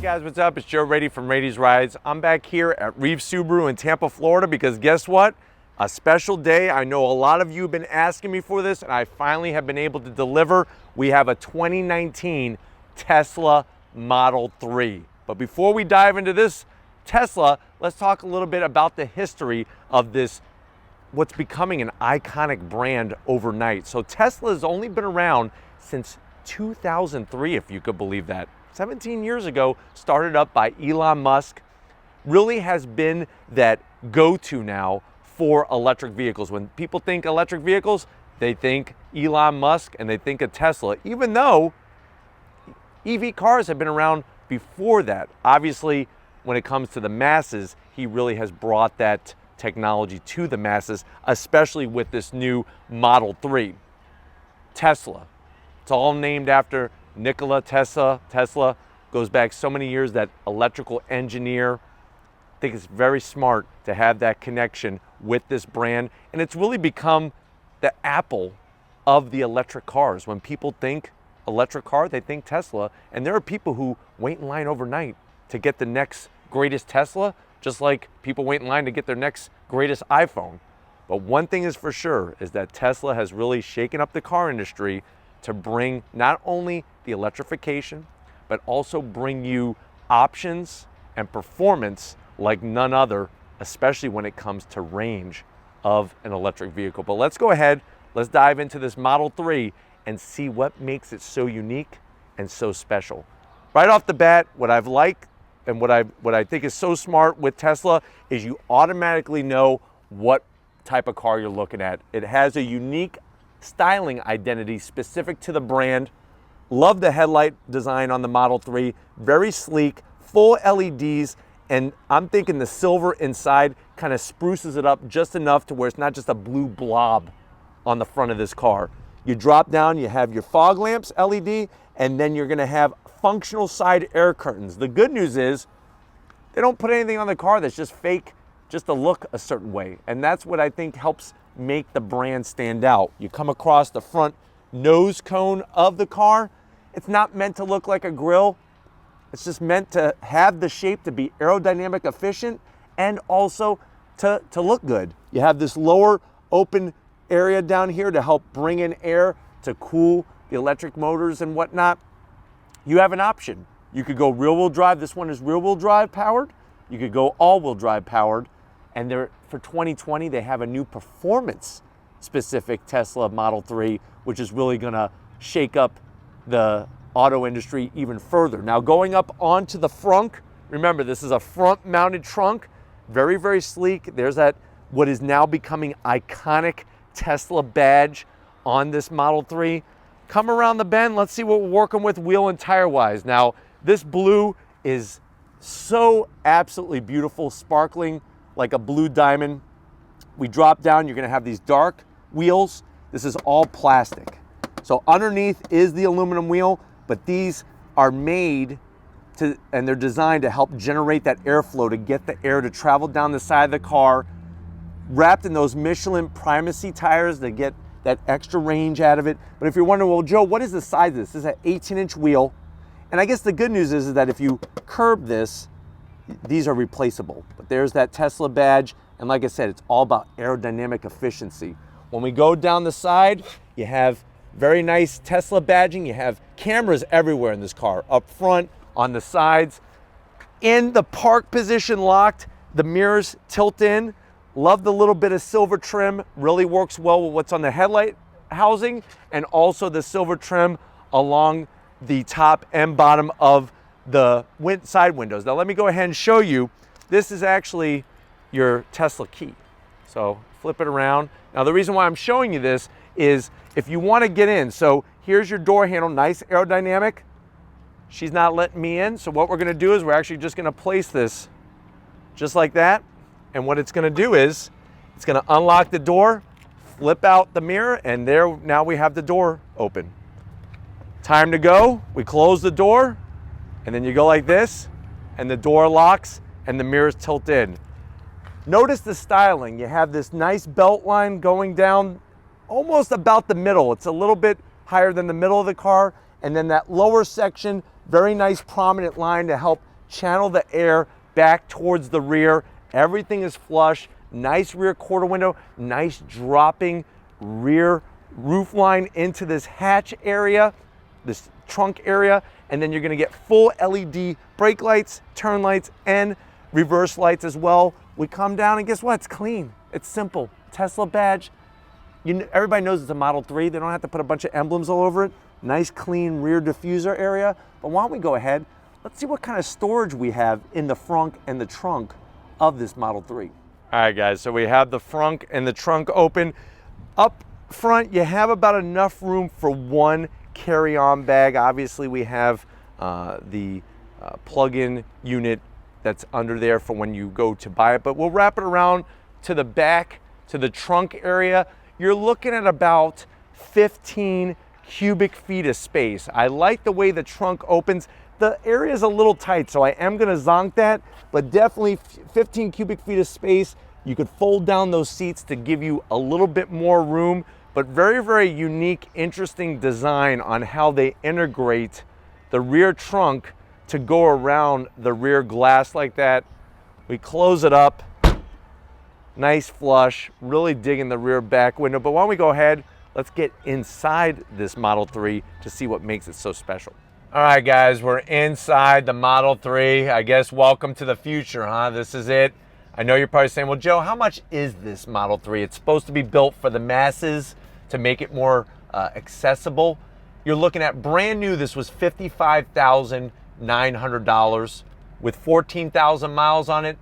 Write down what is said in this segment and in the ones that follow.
guys, what's up? It's Joe Rady from Rady's Rides. I'm back here at Reeve Subaru in Tampa, Florida because guess what? A special day. I know a lot of you have been asking me for this and I finally have been able to deliver. We have a 2019 Tesla Model 3. But before we dive into this Tesla, let's talk a little bit about the history of this, what's becoming an iconic brand overnight. So Tesla has only been around since 2003, if you could believe that. 17 years ago, started up by Elon Musk, really has been that go-to now for electric vehicles. When people think electric vehicles, they think Elon Musk and they think of Tesla, even though EV cars have been around before that. Obviously, when it comes to the masses, he really has brought that technology to the masses, especially with this new Model 3. Tesla, it's all named after Nikola Tesla. Tesla goes back so many years, that electrical engineer. I think it's very smart to have that connection with this brand. And it's really become the Apple of the electric cars. When people think electric car, they think Tesla. And there are people who wait in line overnight to get the next greatest Tesla, just like people wait in line to get their next greatest iPhone. But one thing is for sure, is that Tesla has really shaken up the car industry to bring not only the electrification, but also bring you options and performance like none other, especially when it comes to range of an electric vehicle. But let's go ahead, let's dive into this Model 3 and see what makes it so unique and so special. Right off the bat, what I've liked and what I think is so smart with Tesla is you automatically know what type of car you're looking at. It has a unique styling identity specific to the brand. Love the headlight design on the Model 3. Very sleek, full LEDs, and I'm thinking the silver inside kind of spruces it up just enough to where it's not just a blue blob on the front of this car. You drop down, you have your fog lamps LED, and then you're gonna have functional side air curtains. The good news is they don't put anything on the car that's just fake, just to look a certain way. And that's what I think helps make the brand stand out. You come across the front nose cone of the car. It's not meant to look like a grill. It's just meant to have the shape to be aerodynamic efficient and also to look good. You have this lower open area down here to help bring in air to cool the electric motors and whatnot. You have an option. You could go rear-wheel drive. This one is rear-wheel drive powered. You could go all-wheel drive powered. And for 2020, they have a new performance-specific Tesla Model 3, which is really gonna shake up the auto industry even further. Now, going up onto the front, remember, this is a front-mounted trunk, very, very sleek. There's that, what is now becoming iconic Tesla badge on this Model 3. Come around the bend, let's see what we're working with wheel and tire-wise. Now, this blue is so absolutely beautiful, sparkling like a blue diamond. We drop down, you're gonna have these dark wheels. This is all plastic. So underneath is the aluminum wheel, but these are made to, and they're designed to help generate that airflow, to get the air to travel down the side of the car, wrapped in those Michelin primacy tires to get that extra range out of it. But if you're wondering, well, Joe, what is the size of this? This is an 18-inch wheel. And I guess the good news is that if you curb this, these are replaceable. But there's that Tesla badge. And like I said, it's all about aerodynamic efficiency. When we go down the side, you have very nice Tesla badging. You have cameras everywhere in this car, up front, on the sides. In the park position locked, the mirrors tilt in. Love the little bit of silver trim, really works well with what's on the headlight housing, and also the silver trim along the top and bottom of the side windows. Now let me go ahead and show you. This is actually your Tesla key. So flip it around. Now the reason why I'm showing you this is if you want to get in, so here's your door handle, nice aerodynamic. She's not letting me in, so what we're gonna do is we're actually just gonna place this just like that. And what it's gonna do is, it's gonna unlock the door, flip out the mirror, and there, now we have the door open. Time to go, we close the door, and then you go like this, and the door locks, and the mirrors tilt in. Notice the styling. You have this nice belt line going down almost about the middle. It's a little bit higher than the middle of the car. And then that lower section, very nice prominent line to help channel the air back towards the rear. Everything is flush. Nice rear quarter window, nice dropping rear roof line into this hatch area, this trunk area, and then you're gonna get full LED brake lights, turn lights, and reverse lights as well. We come down and guess what? It's clean. It's simple. Tesla badge. Everybody knows it's a Model 3. They don't have to put a bunch of emblems all over it. Nice clean rear diffuser area. But why don't we go ahead? Let's see what kind of storage we have in the front and the trunk of this Model 3. All right, guys, so we have the front and the trunk open. Up front, you have about enough room for one carry-on bag. Obviously, we have the plug-in unit that's under there for when you go to buy it, but we'll wrap it around to the back, to the trunk area. You're looking at about 15 cubic feet of space. I like the way the trunk opens. The area is a little tight, so I am gonna zonk that, but definitely 15 cubic feet of space. You could fold down those seats to give you a little bit more room, but very, very unique, interesting design on how they integrate the rear trunk to go around the rear glass like that. We close it up, nice flush, really digging the rear back window. But why don't we go ahead, let's get inside this Model 3 to see what makes it so special. All right, guys, we're inside the Model 3. I guess welcome to the future, huh? This is it. I know you're probably saying, well, Joe, how much is this Model 3? It's supposed to be built for the masses to make it more accessible. You're looking at brand new, this was $55,900 with 14,000 miles on it.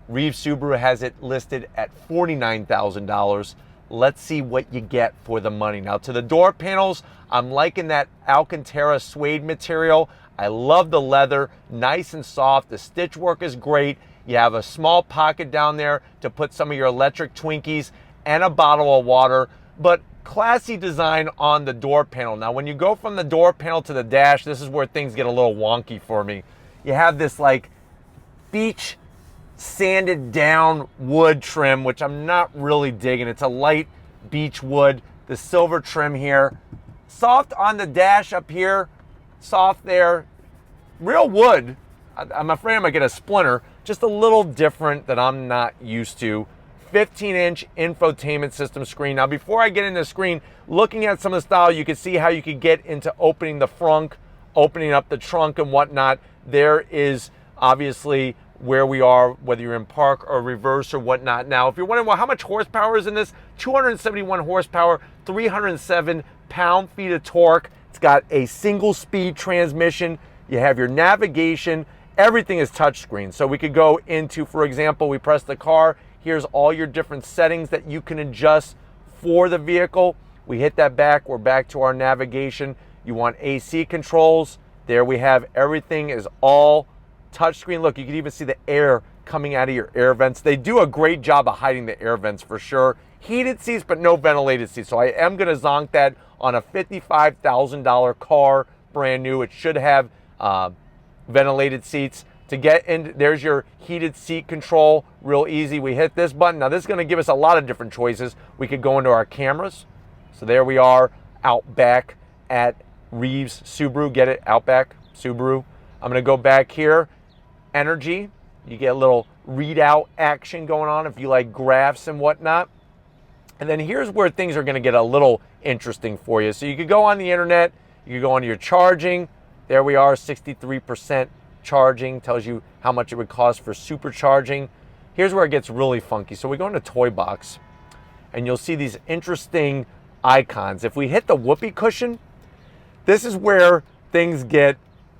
Reeves Subaru has it listed at $49,000. Let's see what you get for the money. Now, to the door panels, I'm liking that Alcantara suede material. I love the leather, nice and soft. The stitch work is great. You have a small pocket down there to put some of your electric Twinkies and a bottle of water, but classy design on the door panel. Now, when you go from the door panel to the dash, this is where things get a little wonky for me. You have this like beach sanded down wood trim, which I'm not really digging. It's a light beech wood, the silver trim here. Soft on the dash up here, soft there. Real wood. I'm afraid I'm gonna get a splinter. Just a little different that I'm not used to. 15-inch infotainment system screen. Now, before I get into the screen, looking at some of the style, you can see how you could get into opening the front, opening up the trunk and whatnot. There is obviously where we are, whether you're in park or reverse or whatnot. Now, if you're wondering, well, how much horsepower is in this? 271 horsepower, 307 pound-feet of torque. It's got a single-speed transmission. You have your navigation. Everything is touchscreen. So we could go into, for example, we press the car. Here's all your different settings that you can adjust for the vehicle. We hit that back. We're back to our navigation. You want AC controls. There we have everything is all touchscreen. Look, you can even see the air coming out of your air vents. They do a great job of hiding the air vents for sure. Heated seats, but no ventilated seats. So I am going to zonk that on a $55,000 car, brand new. It should have ventilated seats. To get in, there's your heated seat control, real easy. We hit this button. Now this is gonna give us a lot of different choices. We could go into our cameras. So there we are out back at Reeves Subaru. Get it? Outback Subaru. I'm gonna go back here. Energy. You get a little readout action going on if you like graphs and whatnot. And then here's where things are gonna get a little interesting for you. So you could go on the internet, you could go onto your charging. There we are, 63% charging, tells you how much it would cost for supercharging. Here's where it gets really funky. So we go into Toy Box and you'll see these interesting icons. If we hit the whoopee cushion, this is where things get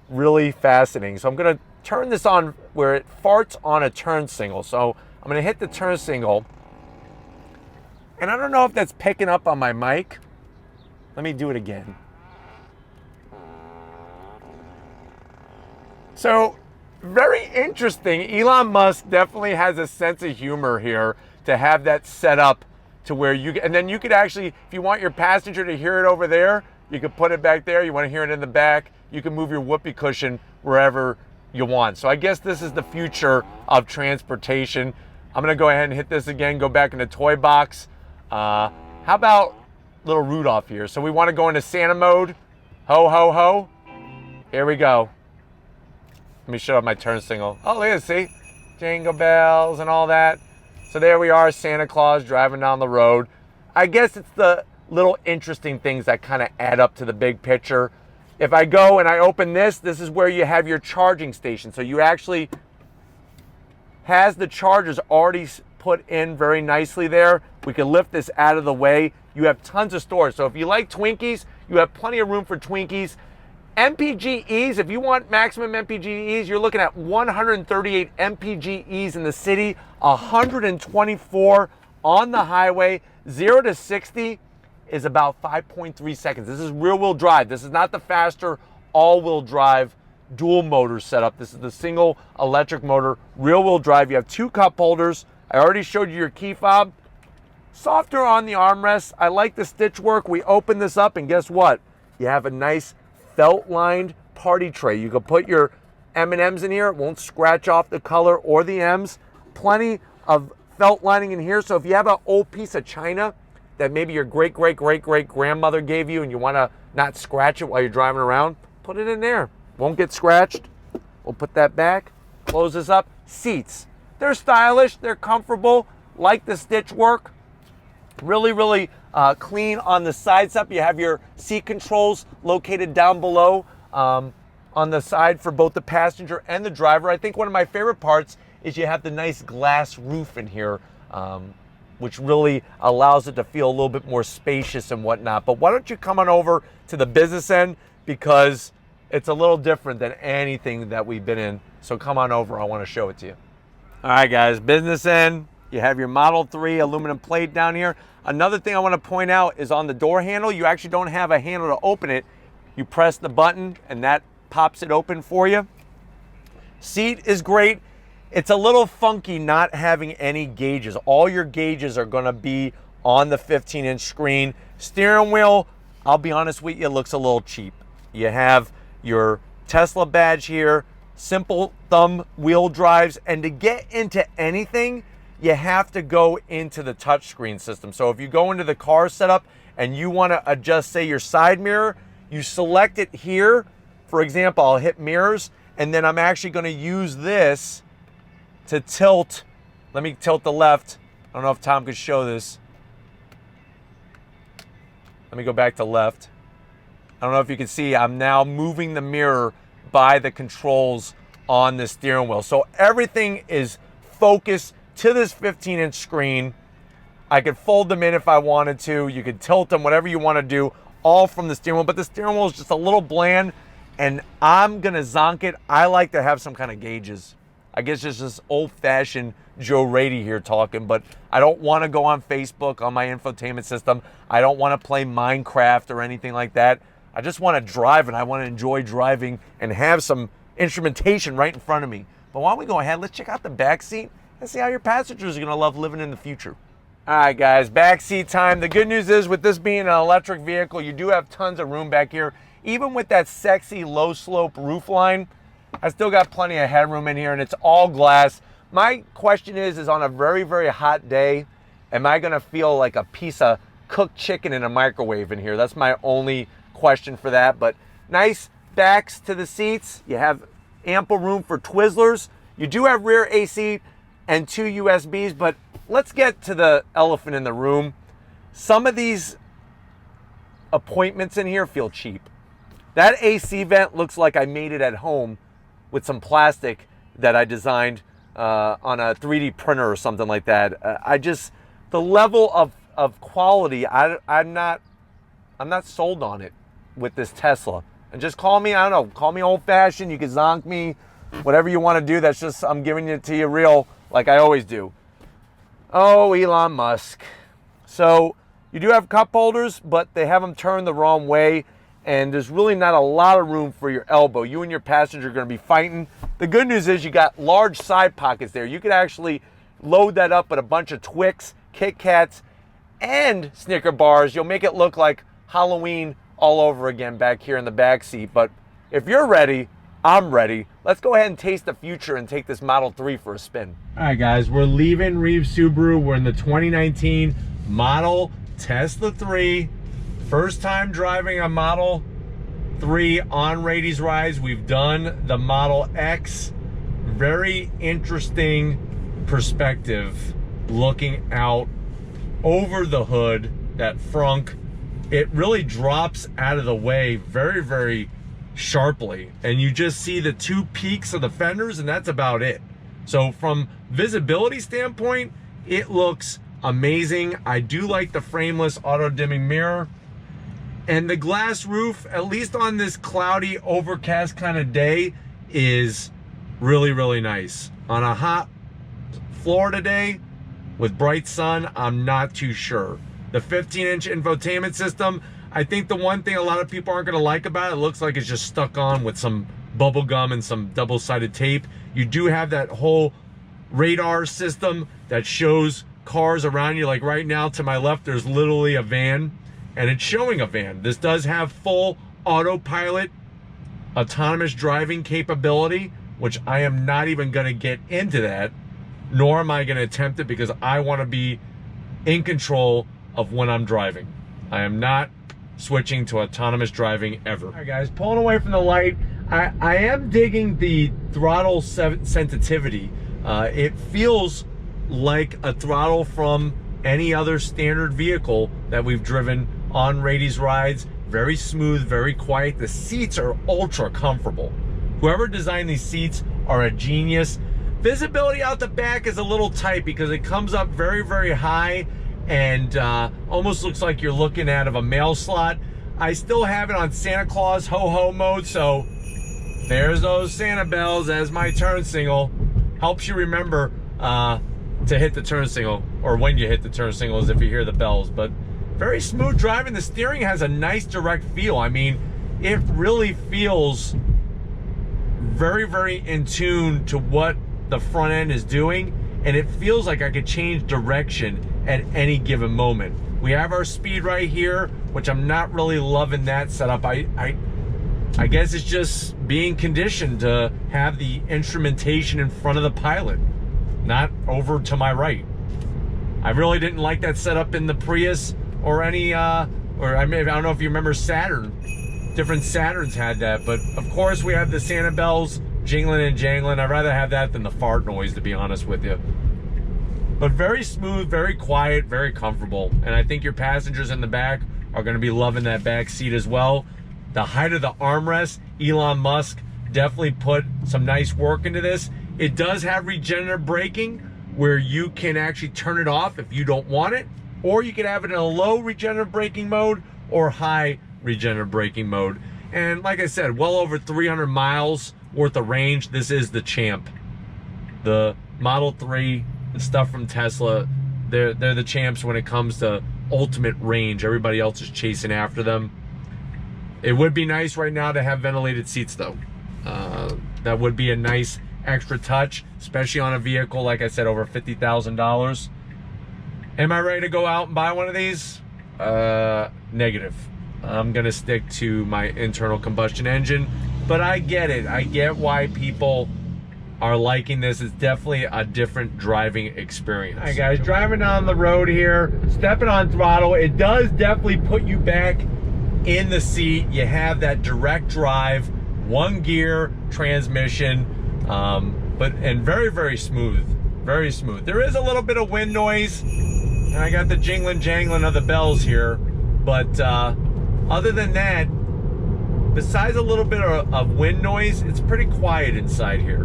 really fascinating. So I'm gonna turn this on where it farts on a turn signal. So I'm gonna hit the turn signal. And I don't know if that's picking up on my mic. Let me do it again. So, very interesting. Elon Musk definitely has a sense of humor here to have that set up to where you, and then you could actually, if you want your passenger to hear it over there, you could put it back there. You want to hear it in the back, you can move your whoopee cushion wherever you want. So I guess this is the future of transportation. I'm gonna go ahead and hit this again, go back into Toy Box. How about little Rudolph here? So we want to go into Santa mode. Ho, ho, ho. Here we go. Let me show up my turn signal. Oh, look at it, see? Jingle bells and all that. So there we are, Santa Claus driving down the road. I guess it's the little interesting things that kind of add up to the big picture. If I go and I open this, this is where you have your charging station. So you actually has the chargers already put in very nicely there. We can lift this out of the way. You have tons of storage. So if you like Twinkies, you have plenty of room for Twinkies. MPGEs, if you want maximum MPGEs, you're looking at 138 MPGEs in the city, 124 on the highway. 0 to 60 is about 5.3 seconds. This is rear-wheel drive. This is not the faster all-wheel drive dual motor setup. This is the single electric motor, rear-wheel drive. You have 2 cup holders. I already showed you your key fob. Softer on the armrest. I like the stitch work. We open this up and guess what? You have a nice felt-lined party tray. You can put your M&Ms in here. It won't scratch off the color or the M's. Plenty of felt lining in here. So if you have an old piece of china that maybe your great-great-great-great-grandmother gave you and you want to not scratch it while you're driving around, put it in there. Won't get scratched. We'll put that back. Close this up. Seats. They're stylish. They're comfortable. Like the stitch work. Really, really clean on the sides up. You have your seat controls located down below on the side for both the passenger and the driver. I think one of my favorite parts is you have the nice glass roof in here, which really allows it to feel a little bit more spacious and whatnot. But why don't you come on over to the business end, because it's a little different than anything that we've been in. So come on over. I want to show it to you. All right, guys, business end. You have your Model 3 aluminum plate down here. Another thing I want to point out is on the door handle, you actually don't have a handle to open it. You press the button and that pops it open for you. Seat is great. It's a little funky not having any gauges. All your gauges are going to be on the 15-inch screen. Steering wheel, I'll be honest with you, looks a little cheap. You have your Tesla badge here, simple thumb wheel drives, and to get into anything, you have to go into the touchscreen system. So if you go into the car setup and you want to adjust, say, your side mirror, you select it here. For example, I'll hit mirrors, and then I'm actually going to use this to tilt. Let me tilt the left. I don't know if Tom could show this. Let me go back to left. I don't know if you can see, I'm now moving the mirror by the controls on the steering wheel. So everything is focused to this 15-inch screen. I could fold them in if I wanted to. You could tilt them, whatever you want to do, all from the steering wheel. But the steering wheel is just a little bland, and I'm going to zonk it. I like to have some kind of gauges. I guess it's just old-fashioned Joe Rady here talking, but I don't want to go on Facebook on my infotainment system. I don't want to play Minecraft or anything like that. I just want to drive, and I want to enjoy driving and have some instrumentation right in front of me. But why don't we go ahead, let's check out the back seat and see how your passengers are going to love living in the future. All right, guys, backseat time. The good news is with this being an electric vehicle, you do have tons of room back here. Even with that sexy low slope roof line, I still got plenty of headroom in here, and it's all glass. My question is on a very, very hot day, am I going to feel like a piece of cooked chicken in a microwave in here? That's my only question for that. But nice backs to the seats. You have ample room for Twizzlers. You do have rear AC and 2 USBs, but let's get to the elephant in the room. Some of these appointments in here feel cheap. That AC vent looks like I made it at home with some plastic that I designed on a 3D printer or something like that. The level of quality, I'm not sold on it with this Tesla. And just call me, I don't know, call me old-fashioned, you can zonk me, whatever you want to do. That's just, I'm giving it to you real, like I always do. Oh, Elon Musk. So you do have cup holders, but they have them turned the wrong way, and there's really not a lot of room for your elbow. You and your passenger are going to be fighting. The good news is you got large side pockets there. You could actually load that up with a bunch of Twix, Kit Kats, and Snicker bars. You'll make it look like Halloween all over again back here in the back seat. But if you're ready, I'm ready. Let's go ahead and taste the future and take this Model 3 for a spin. All right, guys, we're leaving Reeves Subaru. We're in the 2019 Model Tesla 3. First time driving a Model 3 on Rady's Rides. We've done the Model X. Very interesting perspective looking out over the hood, that frunk. It really drops out of the way very, very sharply, and you just see the 2 peaks of the fenders, and that's about it. So from visibility standpoint, it looks amazing. I do like the frameless auto dimming mirror, and the glass roof, at least on this cloudy, overcast kind of day, is really, really nice. On a hot Florida day with bright sun, I'm not too sure. The 15-inch infotainment system, I think the one thing a lot of people aren't going to like about it looks like it's just stuck on with some bubble gum and some double-sided tape. You do have that whole radar system that shows cars around you. Like right now to my left, there's literally a van, and it's showing a van. This does have full autopilot autonomous driving capability, which I am not even going to get into that, nor am I going to attempt it, because I want to be in control of when I'm driving. I am not switching to autonomous driving ever. All right, guys, pulling away from the light. I am digging the throttle sensitivity. It feels like a throttle from any other standard vehicle that we've driven on Rady's Rides. Very smooth, very quiet. The seats are ultra comfortable. Whoever designed these seats are a genius. Visibility out the back is a little tight because it comes up very, very high, and almost looks like you're looking out of a mail slot. I still have it on Santa Claus ho-ho mode, so there's those Santa bells as my turn signal. Helps you remember to hit the turn signal, or when you hit the turn signal is if you hear the bells. But very smooth driving. The steering has a nice direct feel. I mean, it really feels very, very in tune to what the front end is doing, and it feels like I could change direction at any given moment. We have our speed right here, which I'm not really loving that setup. I guess it's just being conditioned to have the instrumentation in front of the pilot, not over to my right. I really didn't like that setup in the Prius or any, I don't know if you remember Saturn. Different Saturns had that, but of course we have the Santa bells jingling and jangling. I'd rather have that than the fart noise, to be honest with you. But very smooth, very quiet, very comfortable. And I think your passengers in the back are gonna be loving that back seat as well. The height of the armrest, Elon Musk definitely put some nice work into this. It does have regenerative braking, where you can actually turn it off if you don't want it, or you can have it in a low regenerative braking mode or high regenerative braking mode. And like I said, well over 300 miles worth of range. This is the champ. The Model 3, the stuff from Tesla, they're the champs when it comes to ultimate range. Everybody else is chasing after them. It would be nice right now to have ventilated seats though. That would be a nice extra touch, especially on a vehicle, like I said, over $50,000. Am I ready to go out and buy one of these? Negative. I'm gonna stick to my internal combustion engine, but I get it. I get why people are liking this. It's definitely a different driving experience. All right, guys, driving down the road here, stepping on throttle, it does definitely put you back in the seat. You have that direct drive, 1 gear transmission, and very, very smooth. Very smooth. There is a little bit of wind noise, and I got the jingling jangling of the bells here, but other than that, besides a little bit of wind noise, it's pretty quiet inside here.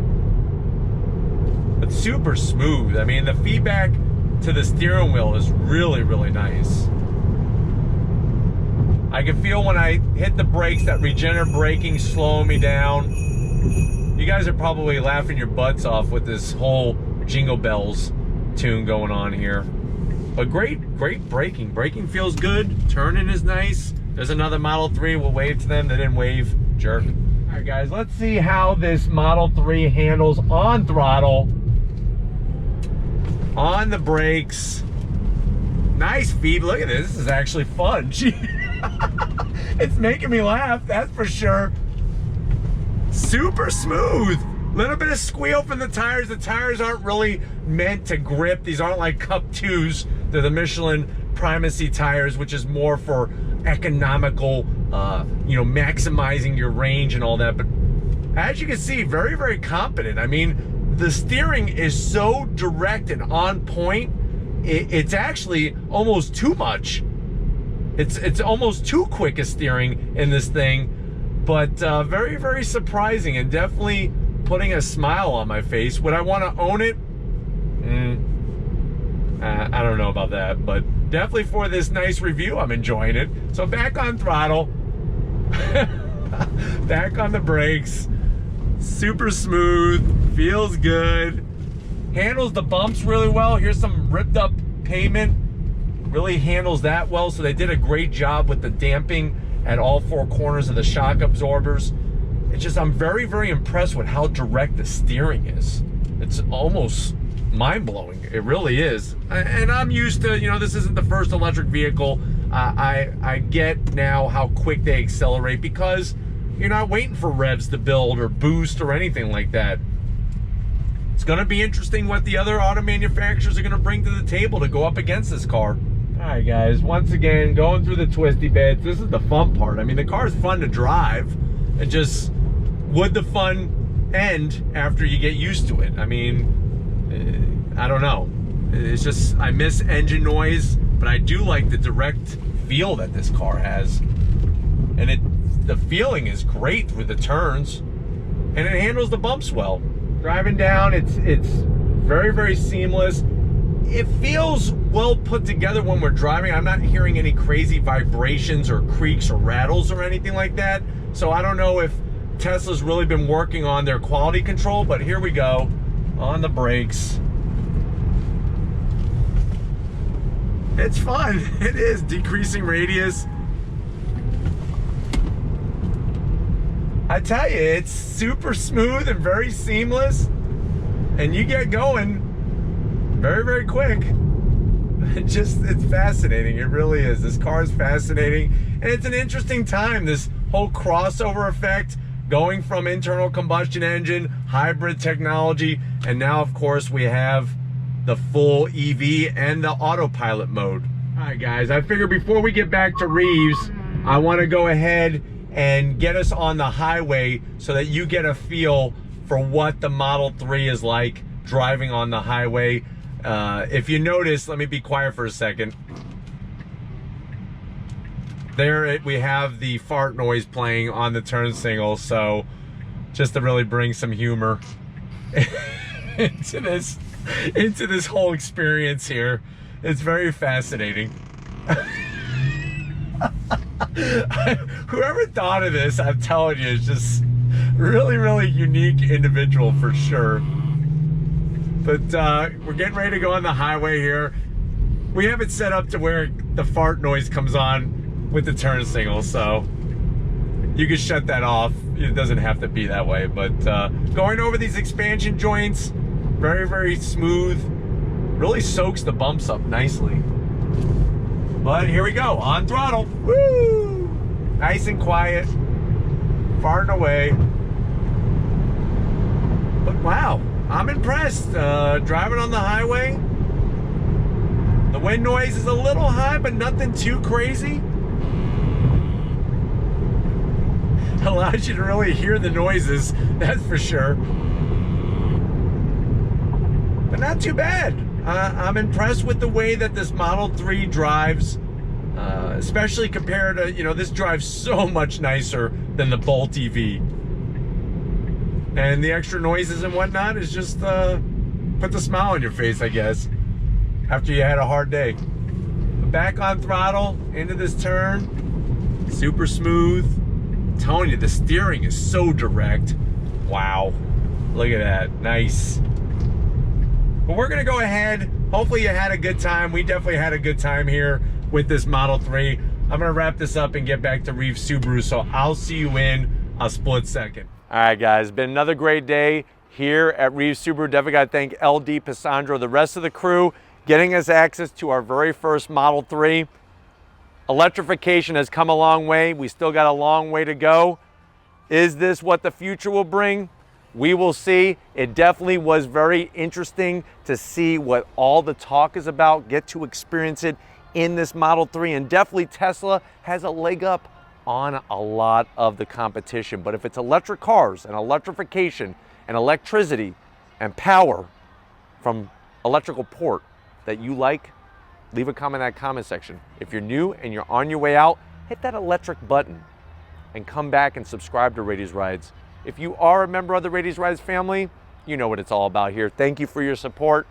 But super smooth. I mean, the feedback to the steering wheel is really, really nice. I can feel when I hit the brakes, that regenerative braking slowing me down. You guys are probably laughing your butts off with this whole Jingle Bells tune going on here. But great braking. Braking feels good. Turning is nice. There's another Model 3. We'll wave to them. They didn't wave. Jerk. All right, guys, let's see how this Model 3 handles on throttle, on the brakes. Nice feed. Look at this. This is actually fun. It's making me laugh, that's for sure. Super smooth. Little bit of squeal from the tires. The tires aren't really meant to grip. These aren't like Cup 2s. They're the Michelin Primacy tires, which is more for economical you know, maximizing your range and all that. But as you can see, very, very competent. I mean, the steering is so direct and on point. It's actually almost too much. It's almost too quick a steering in this thing, but very, very surprising and definitely putting a smile on my face. Would I want to own it? I don't know about that, but definitely for this nice review, I'm enjoying it. So back on throttle, back on the brakes, super smooth, feels good, handles the bumps really well. Here's some ripped up pavement, really handles that well. So they did a great job with the damping at all four corners of the shock absorbers. It's just, I'm very, very impressed with how direct the steering is. It's almost mind-blowing. It really is. And I'm used to, you know, this isn't the first electric vehicle. I get now how quick they accelerate because you're not waiting for revs to build or boost or anything like that. It's going to be interesting what the other auto manufacturers are going to bring to the table to go up against this car. All right, guys, once again, going through the twisty bits. This is the fun part. I mean, the car is fun to drive. It just, would the fun end after you get used to it? I mean, I don't know. It's just, I miss engine noise, but I do like the direct feel that this car has. And the feeling is great through the turns, and it handles the bumps well. Driving down, it's very, very seamless. It feels well put together when we're driving. I'm not hearing any crazy vibrations or creaks or rattles or anything like that. So I don't know if Tesla's really been working on their quality control, but here we go on the brakes. It's fun. It is. Decreasing radius. I tell you, it's super smooth and very seamless, and you get going very, very quick. It's fascinating. It really is. This car is fascinating, and it's an interesting time, this whole crossover effect, going from internal combustion engine, hybrid technology, and now, of course, we have the full EV and the autopilot mode. All right, guys, I figure before we get back to Reeves, I want to go ahead and get us on the highway so that you get a feel for what the Model 3 is like driving on the highway. If you notice, let me be quiet for a second. There we have the fart noise playing on the turn signal, so just to really bring some humor into this whole experience here. It's very fascinating. Whoever thought of this, I'm telling you, is just really, really unique individual for sure. But we're getting ready to go on the highway here. We have it set up to where the fart noise comes on with the turn signal, so you can shut that off. It doesn't have to be that way, but going over these expansion joints, very, very smooth. Really soaks the bumps up nicely. But here we go, on throttle. Woo! Nice and quiet, farting away. But wow, I'm impressed. Driving on the highway, the wind noise is a little high, but nothing too crazy. Allows you to really hear the noises, that's for sure. But not too bad. I'm impressed with the way that this Model 3 drives, especially compared to, you know, this drives so much nicer than the Bolt EV. And the extra noises and whatnot is just put the smile on your face, I guess, after you had a hard day. But back on throttle, into this turn, super smooth. I'm telling you, the steering is so direct. Wow, look at that, nice. But we're gonna go ahead. Hopefully you had a good time. We definitely had a good time here with this Model 3. I'm gonna wrap this up and get back to Reeves Subaru, so I'll see you in a split second. All right, guys, been another great day here at Reeves Subaru. Definitely gotta thank LD Pisandro, the rest of the crew, getting us access to our very first Model 3. Electrification has come a long way. We still got a long way to go. Is this what the future will bring? We will see. It definitely was very interesting to see what all the talk is about, get to experience it in this Model 3, and definitely Tesla has a leg up on a lot of the competition. But if it's electric cars and electrification and electricity and power from electrical port that you like, leave a comment in that comment section. If you're new and you're on your way out, hit that electric button and come back and subscribe to Rady's Rides. If you are a member of the Rady's Rides family, you know what it's all about here. Thank you for your support.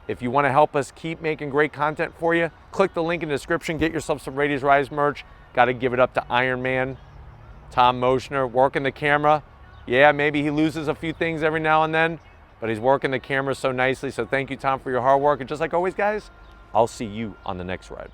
If you want to help us keep making great content for you, click the link in the description, get yourself some Rady's Rides merch. Got to give it up to Iron Man, Tom Moschner, working the camera. Yeah, maybe he loses a few things every now and then, but he's working the camera so nicely. So thank you, Tom, for your hard work. And just like always, guys, I'll see you on the next ride.